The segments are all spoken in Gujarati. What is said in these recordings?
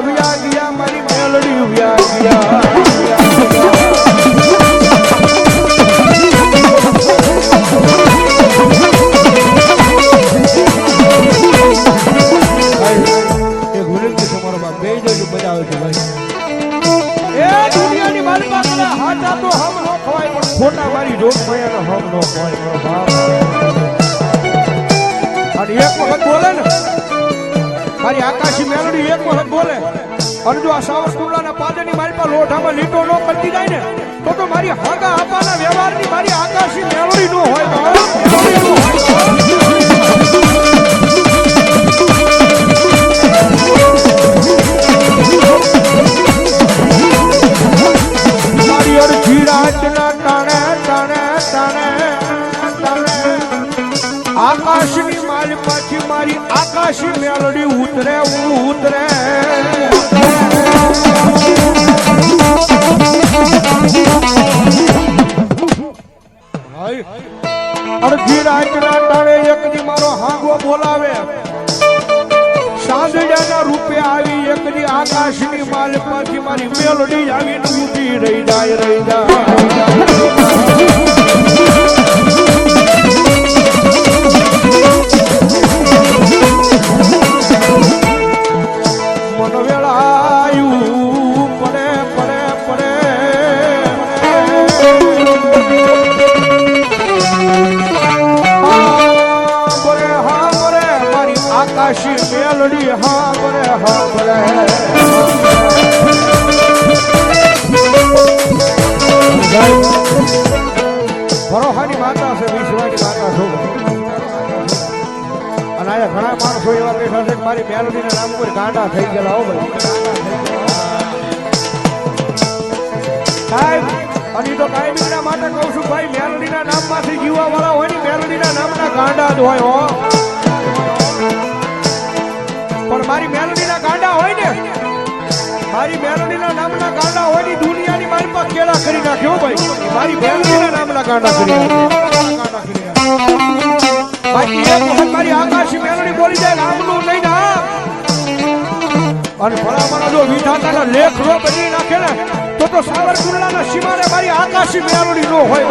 વ્યા ગયા મારી મેલડી વ્યા ગયા ખોટા મારી જોગ મયાનો હમ નો હોય મારો બાપ અને એક વખત બોલે ને મારી આકાશી મેલડી એક વખત બોલે અને જો આ સાવર કુંડલાના પાદરની મારી પાસે લોઢામાં લીટો નો કરતી જાય ને તો મારી હાગા આપાના વ્યવહારની મારી આકાશી મેલડી નો હોય મારી અરજી રાતના તાણે તાણે તાણે આકાશની માલ પાછી મારી આકાશી મેલડી ઉતરે ઉતરે અડધી રાતના તાણે એક દી મારો હાંગો બોલાવે સાંજના રૂપે આવી એક દી આકાશની માલ પાછી મારી મેલડી આવીને ઊભી રહી જાય રહી જાય આકાશી મેલડી હા બરે ભરોહાની માતા છે વિશ્વાની માતા છો અને આયા ઘણા માણસો એવા બેઠા છે કે મારી મેલડીના નામ ઉપર ગાંડા થઈ ગયેલા હો ભાઈ અને તો કાયમીના માટે કહું છું ભાઈ મેલડીના નામમાંથી જીવવા વાળા હોય ને મેલડીના નામના ગાંડા જ હોય હો પણ મારી મેલડીના ગાંડા હોય ને મારી મેલડીના નામના ગાંડા હોય ની દુનિયાની મારી પાસે કેળા કરી નાખ્યો ભાઈ મારી મેલડીના નામના ગાંડા કરી બાકી એક વખત મારી આકાશી મેલડી બોલી જાય નામનું નહીં ના અને ભલામણા જો વિધાતાના લેખ રો બદલી નાખે ને તો સાવરકુંડલાના સીમારે મારી આકાશી મેલડી નો હોય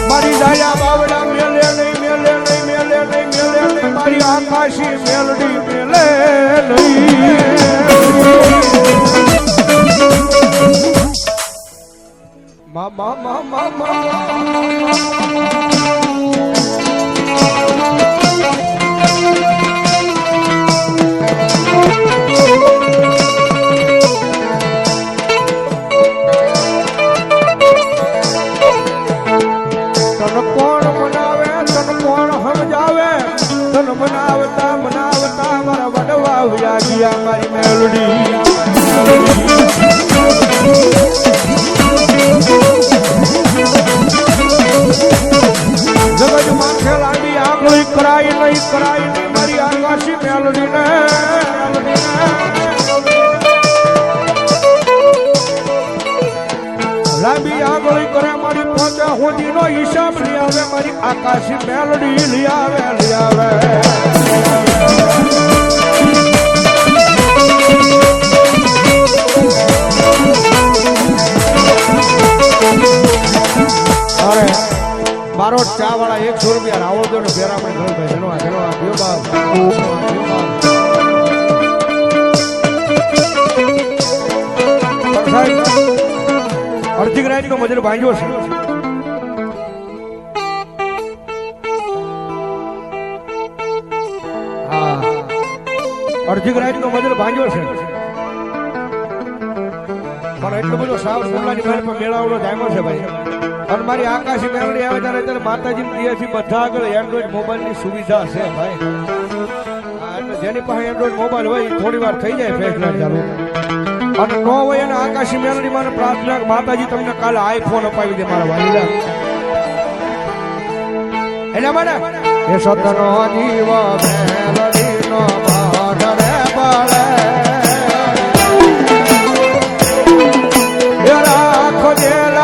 મારી દાયા બાવડા મેલે નહીં મેલે નહીં મેલે નહીં મેલે નહીં મારી આકાશી મેલડી મેલે નહીં મા મા મા મા મનાવતા મનાવતા મારા વડવા વ્યા ગયા મારી મેલડી જગત માથે લાંબી આંગળી કરાઈ નહીં મારી આકાશી મેલડીને લાંબી આંગળી કરે મારી પહોંચા હોદી નો હિસાબ લઈ આવે મારી આકાશી મેલડી લઈ આવે અરે મારો ચા વાળા 100 રૂપિયા રાવો દો ને બેરામણ ઘર ભાઈ એનો દિયો બાપ અડધી ગ્રાઈડ નો મજૂર ભાંગ્યો છે અડધી ગ્રાઈડ નો મજૂર ભાંગ્યો છે પણ એટલો બધો સાવ કુંડલાની મારી પર મેળાવડો જામ્યો છે ભાઈ અને મારી આકાશી મેળડી આવે ત્યારે માતાજી દિયાથી બધા આગળ એન્ડ્રોઈડ મોબાઈલ ની સુવિધા છે ભાઈ એટલે જેની પાસે એન્ડ્રોઈડ મોબાઈલ હોય થોડી વાર થઈ જાય ફેસલાઇટ ચાલુ અને નો હોય અને આકાશી મેલડી મને પ્રાર્થના માતાજી તમને કાલે આઈફોન અપાવી દે મારા વાલીલા એના માટે એ સતનો જીવ મેલડી નો બાડરે બાળે એ રાખો જેલા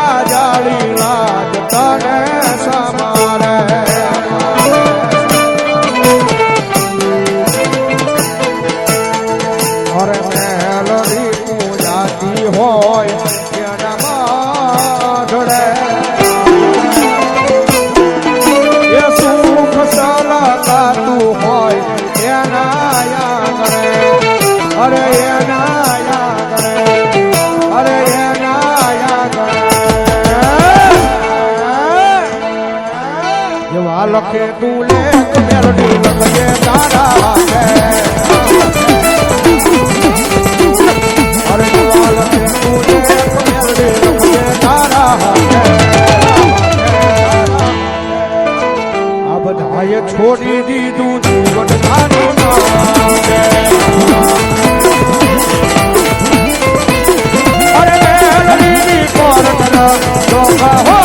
લખે તું લે મેલડી લખજે તારા હાથે અરે નવા લખે તું લે મેલડી લખજે તારા હાથે આ બધાએ છોડી દીધું જીવન તારું નામ અરે મેલડી ની પર ડોકા